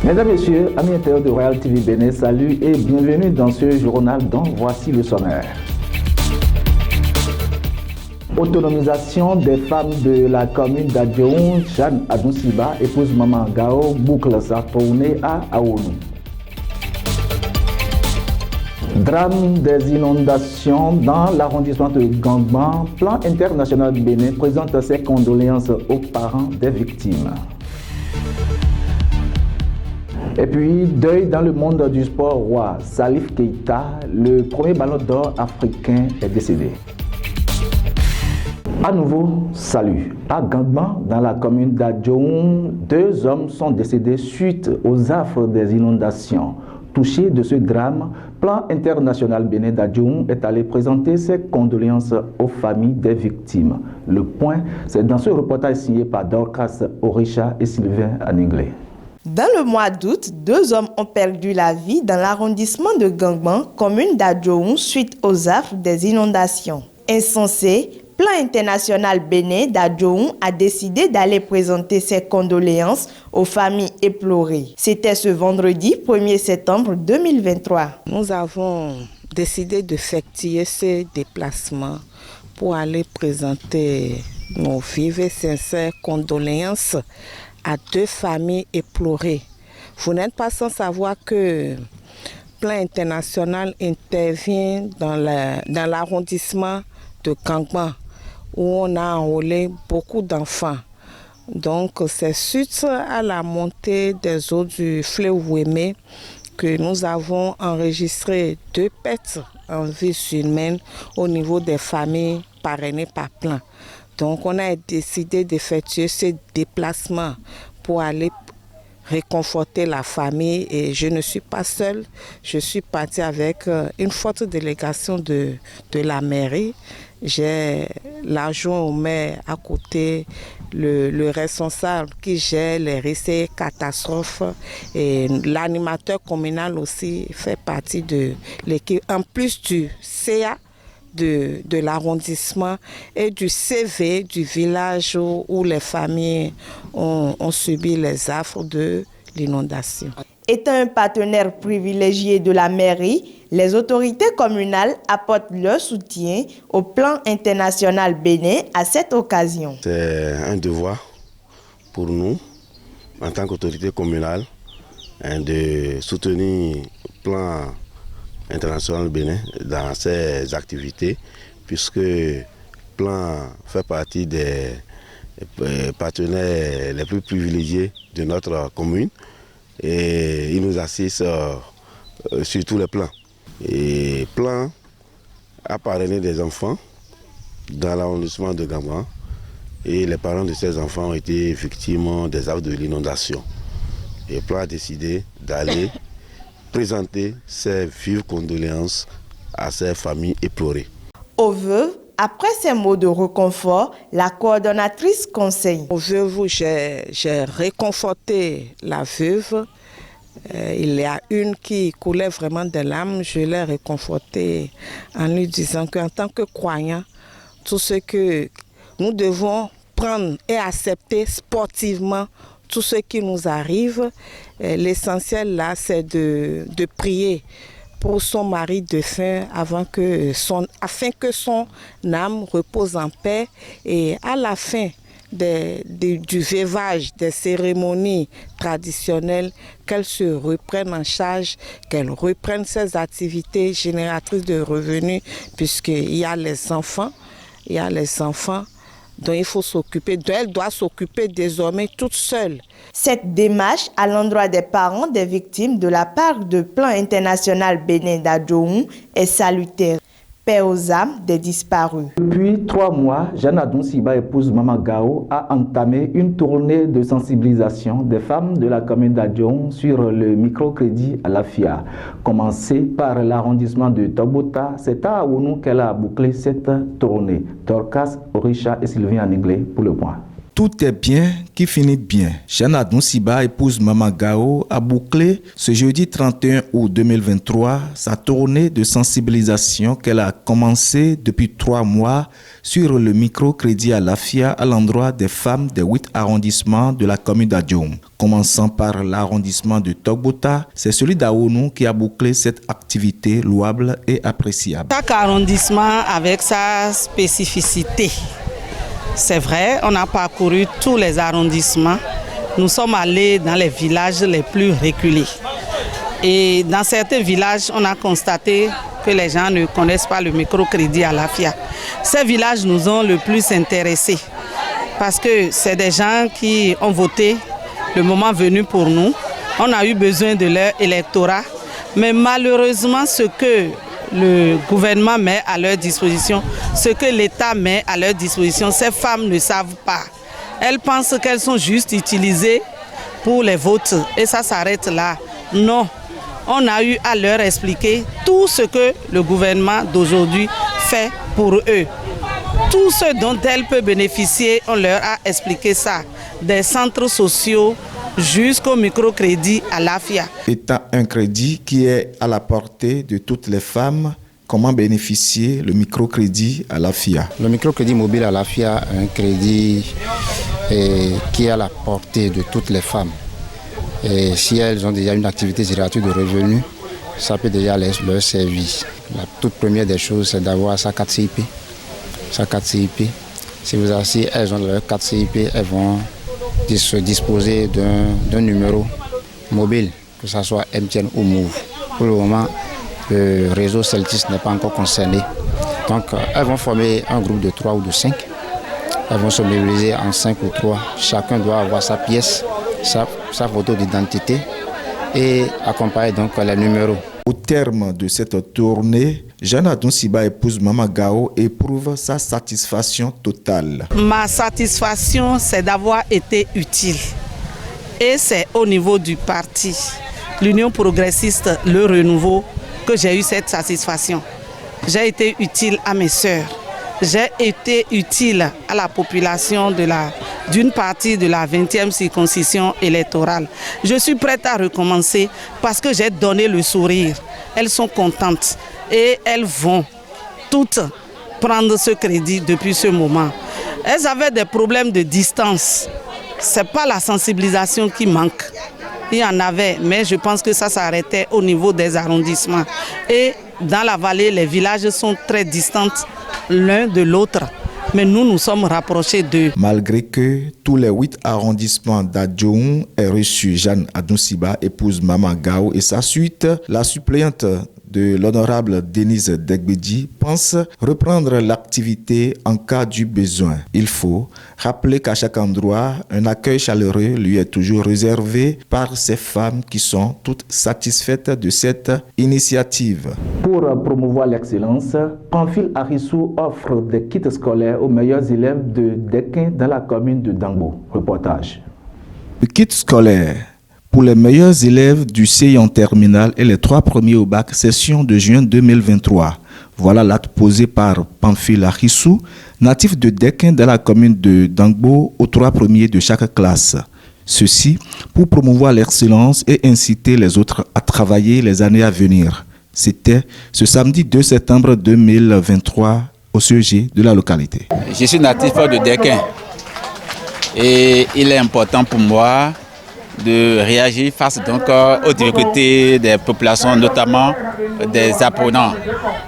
Mesdames, Messieurs, amis internautes de Royal TV Bénin, salut et bienvenue dans ce journal dont voici le sommaire. Autonomisation des femmes de la commune d'Adjoun, Jeanne Adoussiba, épouse Maman Gao, boucle sa tournée à Aounou. Drame des inondations dans l'arrondissement de Gangban, Plan international Bénin présente ses condoléances aux parents des victimes. Et puis, deuil dans le monde du sport roi. Salif Keita, le premier ballon d'or africain, est décédé. À nouveau, salut. À Gangban, dans la commune d'Adjoun, 2 hommes sont décédés suite aux affres des inondations. Touché de ce drame, Plan international Bénin d'Adjoun est allé présenter ses condoléances aux familles des victimes. Le point, c'est dans ce reportage signé par Dorcas Orisha et Sylvain Aninglé. Dans le mois d'août, 2 hommes ont perdu la vie dans l'arrondissement de Gangban, commune d'Adjoun, suite aux affres des inondations. Insensé, Plan international Bénin d'Adjoun a décidé d'aller présenter ses condoléances aux familles éplorées. C'était ce vendredi 1er septembre 2023. Nous avons décidé d'effectuer ce déplacement pour aller présenter nos vives et sincères condoléances à 2 familles éplorées. Vous n'êtes pas sans savoir que Plan international intervient dans l'arrondissement de Gangban, où on a enrôlé beaucoup d'enfants. Donc c'est suite à la montée des eaux du fleuve Ouémé que nous avons enregistré 2 pertes en vie humaine au niveau des familles parrainées par Plan. Donc on a décidé d'effectuer ce déplacement pour aller réconforter la famille, et je ne suis pas seule, je suis partie avec une forte délégation de la mairie. J'ai l'adjoint au maire à côté, le responsable qui gère les risques et catastrophes, et l'animateur communal aussi fait partie de l'équipe, en plus du CA de l'arrondissement et du CV du village où les familles ont subi les affres de l'inondation. Étant un partenaire privilégié de la mairie, les autorités communales apportent leur soutien au Plan international Bénin à cette occasion. C'est un devoir pour nous, en tant qu'autorité communale, de soutenir le Plan international Bénin dans ses activités, puisque Plan fait partie des partenaires les plus privilégiés de notre commune, et il nous assiste sur tous les plans. Et Plan a parrainé des enfants dans l'arrondissement de Gangban, et les parents de ces enfants ont été victimes des affres de l'inondation. Et Plan a décidé d'aller présenter ses vives condoléances à ses familles éplorées. Aux veuves, après ces mots de réconfort, la coordonnatrice conseille. Aux veuves, j'ai réconforté la veuve. Il y a une qui coulait vraiment des larmes. Je l'ai réconfortée en lui disant qu'en tant que croyants, tout ce que nous devons prendre et accepter sportivement, tout ce qui nous arrive, l'essentiel là, c'est de prier pour son mari défunt afin que son âme repose en paix, et à la fin du veuvage, des cérémonies traditionnelles, qu'elle se reprenne en charge, qu'elle reprenne ses activités génératrices de revenus, puisqu'il y a les enfants, dont il faut s'occuper, dont elle doit s'occuper désormais toute seule. Cette démarche à l'endroit des parents des victimes de la part de Plan international Bénin d'Adjoun est salutaire. Paix aux âmes des disparus. Depuis 3 mois, Jeanne Adoussiba, épouse Maman Gao, a entamé une tournée de sensibilisation des femmes de la commune d'Adjoun sur le microcrédit à la FIA. Commencée par l'arrondissement de Tobota, c'est à Aounou qu'elle a bouclé cette tournée. Dorcas Orisha et Sylvain Aninglé pour le point. Tout est bien qui finit bien. Jeanne Adounciba, épouse Maman Gao, a bouclé ce jeudi 31 août 2023 sa tournée de sensibilisation qu'elle a commencé depuis 3 mois sur le microcrédit à l'AFIA à l'endroit des femmes des 8 arrondissements de la commune d'Adjoum. Commençant par l'arrondissement de Togbota, c'est celui d'Aounou qui a bouclé cette activité louable et appréciable. Chaque arrondissement avec sa spécificité. C'est vrai, on a parcouru tous les arrondissements. Nous sommes allés dans les villages les plus reculés. Et dans certains villages, on a constaté que les gens ne connaissent pas le microcrédit à l'AFIA. Ces villages nous ont le plus intéressés parce que c'est des gens qui ont voté le moment venu pour nous. On a eu besoin de leur électorat, mais malheureusement, ce que le gouvernement met à leur disposition, ce que l'État met à leur disposition, ces femmes ne savent pas. Elles pensent qu'elles sont juste utilisées pour les votes et ça s'arrête là. Non, on a eu à leur expliquer tout ce que le gouvernement d'aujourd'hui fait pour eux. Tout ce dont elles peuvent bénéficier, on leur a expliqué ça. Des centres sociaux jusqu'au microcrédit à l'AFIA. Étant un crédit qui est à la portée de toutes les femmes, comment bénéficier le microcrédit à l'AFIA? Le microcrédit mobile à l'AFIA est un crédit qui est à la portée de toutes les femmes. Et si elles ont déjà une activité génératrice de revenus, ça peut déjà leur servir. La toute première des choses, c'est d'avoir sa carte CIP. Sa carte CIP. Si elles ont leur carte CIP, elles vont se disposer d'un numéro mobile, que ce soit MTN ou Move. Pour le moment, le réseau Celtis n'est pas encore concerné. Donc, elles vont former un groupe de 3 ou de 5. Elles vont se mobiliser en 5 ou 3. Chacun doit avoir sa pièce, sa photo d'identité et accompagner donc les numéros. Au terme de cette tournée, Jeanne Adounciba, épouse Maman Gao, éprouve sa satisfaction totale. Ma satisfaction, c'est d'avoir été utile. Et c'est au niveau du parti, l'Union progressiste, le renouveau, que j'ai eu cette satisfaction. J'ai été utile à mes sœurs. J'ai été utile à la population d'une partie de la 20e circonscription électorale. Je suis prête à recommencer parce que j'ai donné le sourire. Elles sont contentes et elles vont toutes prendre ce crédit depuis ce moment. Elles avaient des problèmes de distance. Ce n'est pas la sensibilisation qui manque. Il y en avait, mais je pense que ça s'arrêtait au niveau des arrondissements. Et dans la vallée, les villages sont très distants l'un de l'autre, mais nous sommes rapprochés d'eux. Malgré que tous les 8 arrondissements d'Adjoum aient reçu Jeanne Adounciba, épouse Maman Gao, et sa suite, la suppléante de l'honorable Denise Degbedji pense reprendre l'activité en cas du besoin. Il faut rappeler qu'à chaque endroit, un accueil chaleureux lui est toujours réservé par ces femmes qui sont toutes satisfaites de cette initiative. Pour promouvoir l'excellence, Pamphile Arissou offre des kits scolaires aux meilleurs élèves de Dequin dans la commune de Dangbo. Reportage. Le kit scolaire pour les meilleurs élèves du CI en terminale et les 3 premiers au bac, session de juin 2023. Voilà l'acte posé par Pamphile Arissou, natif de Dequin dans la commune de Dangbo, aux 3 premiers de chaque classe. Ceci pour promouvoir l'excellence et inciter les autres à travailler les années à venir. C'était ce samedi 2 septembre 2023 au CEG de la localité. Je suis natif de Dequin et il est important pour moi de réagir face donc aux difficultés des populations, notamment des apprenants.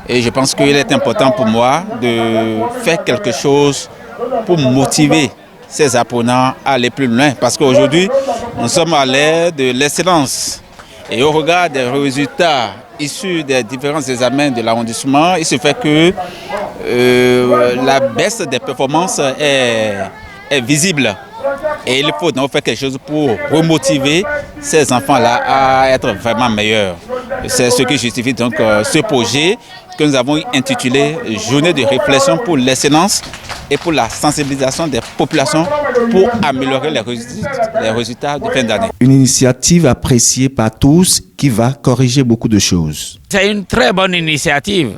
Et je pense qu'il est important pour moi de faire quelque chose pour motiver ces apprenants à aller plus loin. Parce qu'aujourd'hui, nous sommes à l'ère de l'excellence. Et au regard des résultats issus des différents examens de l'arrondissement, il se fait que la baisse des performances est visible. Et il faut donc faire quelque chose pour remotiver ces enfants-là à être vraiment meilleurs. C'est ce qui justifie donc ce projet que nous avons intitulé « Journée de réflexion pour l'excellence et pour la sensibilisation des populations pour améliorer les résultats de fin d'année ». Une initiative appréciée par tous qui va corriger beaucoup de choses. C'est une très bonne initiative.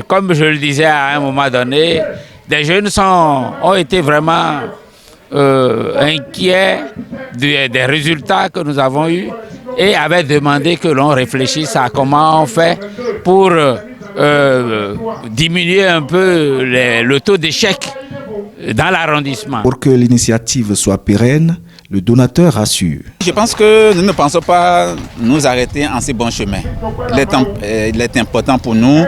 Comme je le disais à un moment donné, des jeunes ont été vraiment inquiet des résultats que nous avons eus et avait demandé que l'on réfléchisse à comment on fait pour diminuer un peu le taux d'échec dans l'arrondissement. Pour que l'initiative soit pérenne, le donateur assure. Je pense que nous ne pensons pas nous arrêter en ce bon chemin. Il est important pour nous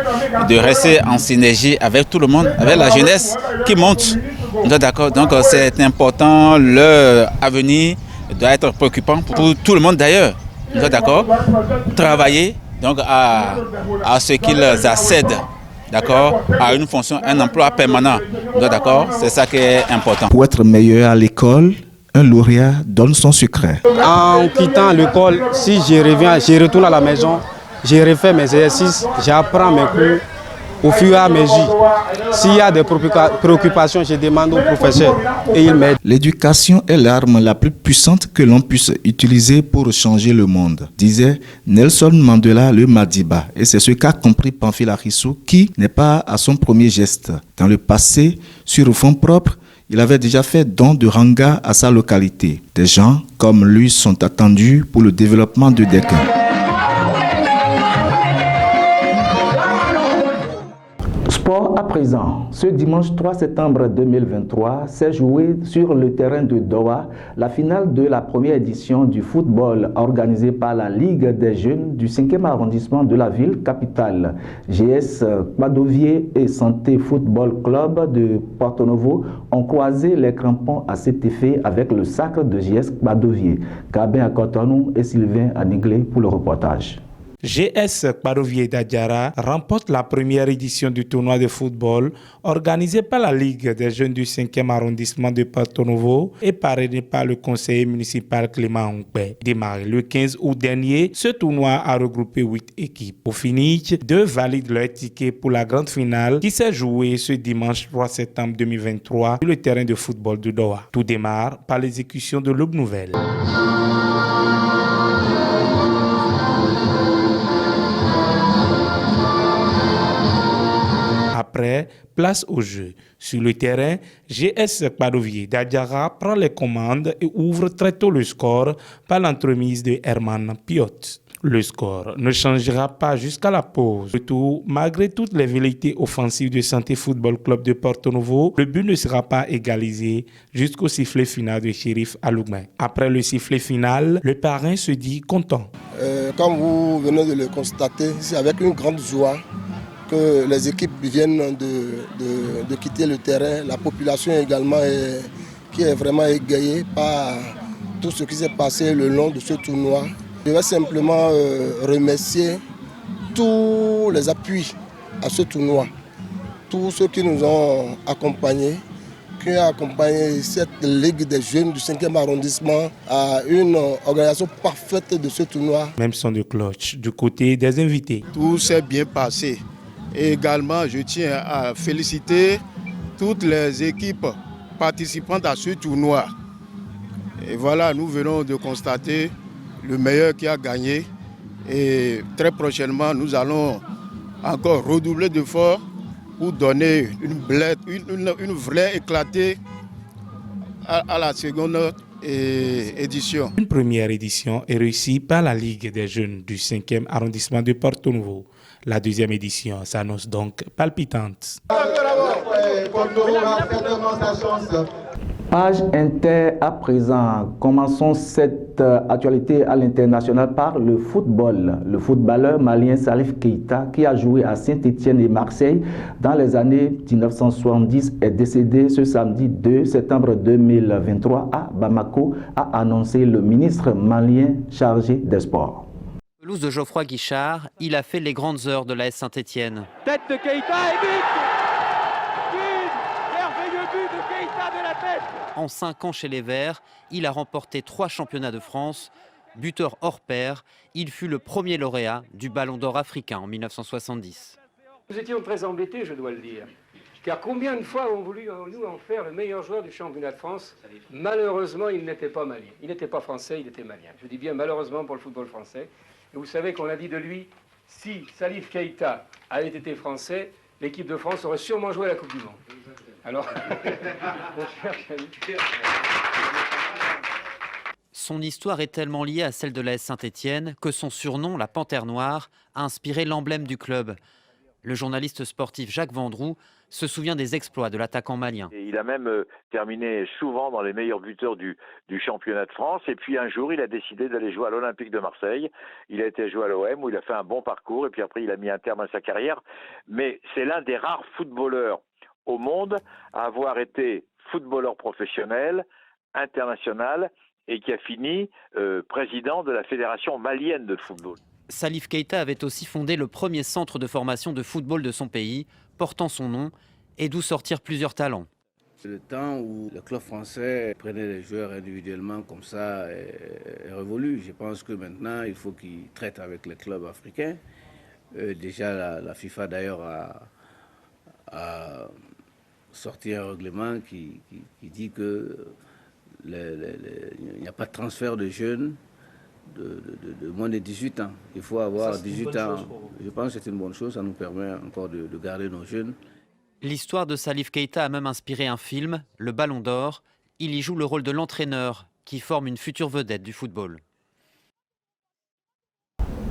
de rester en synergie avec tout le monde, avec la jeunesse qui monte. D'accord. Donc c'est important, leur avenir doit être préoccupant pour tout le monde d'ailleurs. D'accord. Travailler donc à ce qu'ils accèdent, d'accord, à une fonction, un emploi permanent. D'accord. C'est ça qui est important. Pour être meilleur à l'école, un lauréat donne son secret. En quittant l'école, si je retourne à la maison, je refais mes exercices, j'apprends mes cours au fur et à mesure. S'il y a des préoccupations, je demande au professeur et il m'aide. L'éducation est l'arme la plus puissante que l'on puisse utiliser pour changer le monde, disait Nelson Mandela le Madiba. Et c'est ce qu'a compris Pamphile Arissou, qui n'est pas à son premier geste. Dans le passé, sur fonds propres, il avait déjà fait don de ranga à sa localité. Des gens comme lui sont attendus pour le développement de Dequin. Sport à présent. Ce dimanche 3 septembre 2023 s'est joué sur le terrain de Doha la finale de la première édition du football organisée par la Ligue des jeunes du 5e arrondissement de la ville capitale. GS Kpadovié et Santé Football Club de Porto Novo ont croisé les crampons à cet effet avec le sacre de GS Kpadovié. Gabin Akotonou et Sylvain Aniglé pour le reportage. GS Kpadovié d'Adjara remporte la première édition du tournoi de football organisé par la Ligue des jeunes du 5e arrondissement de Porto Novo et parrainé par le conseiller municipal Clément Ongbe. Démarré le 15 août dernier, ce tournoi a regroupé 8 équipes. Au finish, 2 valident leur ticket pour la grande finale qui s'est jouée ce dimanche 3 septembre 2023 sur le terrain de football de Doha. Tout démarre par l'exécution de l'Aube Nouvelle. Après, place au jeu. Sur le terrain, GS Kpadovié d'Adjara prend les commandes et ouvre très tôt le score par l'entremise de Herman Piot. Le score ne changera pas jusqu'à la pause. Retour, malgré toutes les velléités offensives de Santé Football Club de Porto Novo, le but ne sera pas égalisé jusqu'au sifflet final de Shérif Alougmen. Après le sifflet final, le parrain se dit content. Comme vous venez de le constater, c'est avec une grande joie que les équipes viennent de quitter le terrain. La population également qui est vraiment égayée par tout ce qui s'est passé le long de ce tournoi. Je vais simplement remercier tous les appuis à ce tournoi, tous ceux qui nous ont accompagnés, qui ont accompagné cette Ligue des jeunes du 5e arrondissement à une organisation parfaite de ce tournoi. Même son de cloche du côté des invités. Tout s'est bien passé. Et également, je tiens à féliciter toutes les équipes participantes à ce tournoi. Et voilà, nous venons de constater le meilleur qui a gagné. Et très prochainement, nous allons encore redoubler d'efforts pour donner une vraie éclatée à la seconde édition. Une première édition est réussie par la Ligue des jeunes du 5e arrondissement de Porto Novo. La deuxième édition s'annonce donc palpitante. Page Inter à présent. Commençons cette actualité à l'international par le football. Le footballeur malien Salif Keita, qui a joué à Saint-Étienne et Marseille dans les années 1970, est décédé ce samedi 2 septembre 2023 à Bamako, a annoncé le ministre malien chargé des sports. Pelouse de Geoffroy Guichard, il a fait les grandes heures de l'AS Saint-Étienne. Tête de Keita et but! Merveilleux but de Keita de la tête! En 5 ans chez les Verts, il a remporté 3 championnats de France. Buteur hors pair, il fut le premier lauréat du Ballon d'Or africain en 1970. Nous étions très embêtés, je dois le dire. Car combien de fois avons voulu nous en faire le meilleur joueur du championnat de France? Malheureusement, il n'était pas malien. Il n'était pas français, il était malien. Je dis bien malheureusement pour le football français. Et vous savez qu'on a dit de lui, si Salif Keita avait été français, l'équipe de France aurait sûrement joué à la Coupe du Monde. Alors, on cherche à lutter. Son histoire est tellement liée à celle de l'AS Saint-Étienne que son surnom, la Panthère Noire, a inspiré l'emblème du club. Le journaliste sportif Jacques Vendroux se souvient des exploits de l'attaquant malien. Il a même terminé souvent dans les meilleurs buteurs du championnat de France. Et puis un jour, il a décidé d'aller jouer à l'Olympique de Marseille. Il a été joué à l'OM où il a fait un bon parcours. Et puis après, il a mis un terme à sa carrière. Mais c'est l'un des rares footballeurs au monde à avoir été footballeur professionnel, international, et qui a fini président de la Fédération malienne de football. Salif Keita avait aussi fondé le premier centre de formation de football de son pays, portant son nom, et d'où sortir plusieurs talents. Le temps où le club français prenait les joueurs individuellement comme ça est révolu. Je pense que maintenant, il faut qu'ils traitent avec les clubs africains. Déjà, la FIFA d'ailleurs a sorti un règlement qui dit que il n'y a pas de transfert de jeunes de moins de 18 ans. Il faut avoir 18 ans. Je pense que c'est une bonne chose, ça nous permet encore de garder nos jeunes. L'histoire de Salif Keita a même inspiré un film, Le Ballon d'Or. Il y joue le rôle de l'entraîneur qui forme une future vedette du football.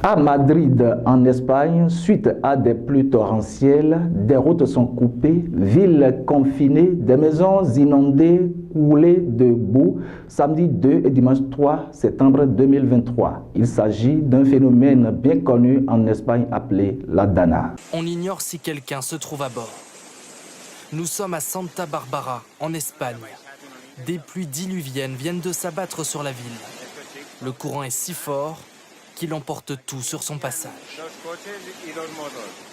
À Madrid, en Espagne, suite à des pluies torrentielles, des routes sont coupées, villes confinées, des maisons inondées, coulées de boue, samedi 2 et dimanche 3 septembre 2023. Il s'agit d'un phénomène bien connu en Espagne appelé la Dana. On ignore si quelqu'un se trouve à bord. Nous sommes à Santa Barbara, en Espagne. Des pluies diluviennes viennent de s'abattre sur la ville. Le courant est si fort qu'il emporte tout sur son passage.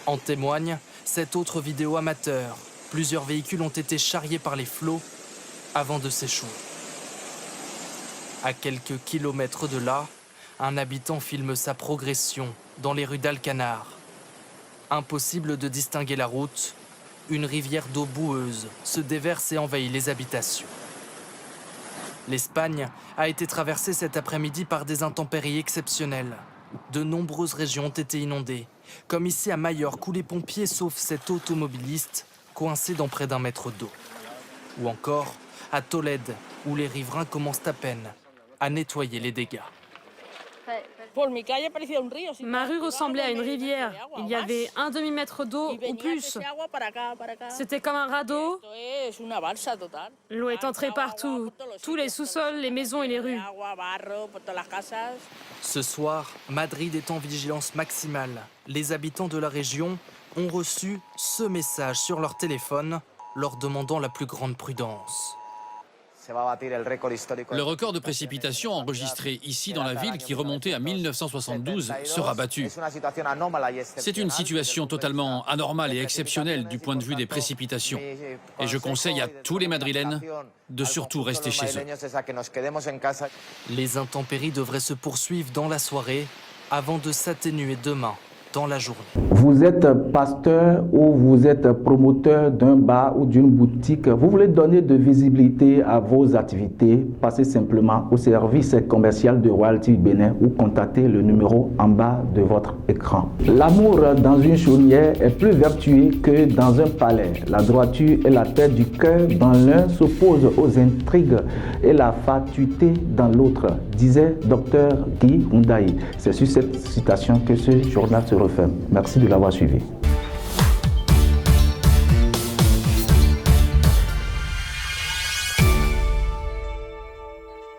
En témoigne cette autre vidéo amateur. Plusieurs véhicules ont été charriés par les flots avant de s'échouer. À quelques kilomètres de là, un habitant filme sa progression dans les rues d'Alcanar. Impossible de distinguer la route. Une rivière d'eau boueuse se déverse et envahit les habitations. L'Espagne a été traversée cet après-midi par des intempéries exceptionnelles. De nombreuses régions ont été inondées, comme ici à Majorque où les pompiers sauvent cet automobiliste coincé dans près d'1 mètre d'eau. Ou encore à Tolède où les riverains commencent à peine à nettoyer les dégâts. Ma rue ressemblait à une rivière. Il y avait un demi-mètre d'eau ou plus. C'était comme un radeau. L'eau est entrée partout. Tous les sous-sols, les maisons et les rues. Ce soir, Madrid est en vigilance maximale. Les habitants de la région ont reçu ce message sur leur téléphone, leur demandant la plus grande prudence. Le record de précipitations enregistré ici dans la ville, qui remontait à 1972, sera battu. C'est une situation totalement anormale et exceptionnelle du point de vue des précipitations. Et je conseille à tous les Madrilènes de surtout rester chez eux. Les intempéries devraient se poursuivre dans la soirée avant de s'atténuer demain dans la journée. Vous êtes pasteur ou vous êtes promoteur d'un bar ou d'une boutique, vous voulez donner de visibilité à vos activités, passez simplement au service commercial de Royalty Bénin ou contactez le numéro en bas de votre écran. L'amour dans une chaumière est plus vertueux que dans un palais. La droiture et la tête du cœur dans l'un s'opposent aux intrigues et la fatuité dans l'autre, disait Dr Guy Hundaï. C'est sur cette citation que ce journal se referme. Merci de l'avoir suivi.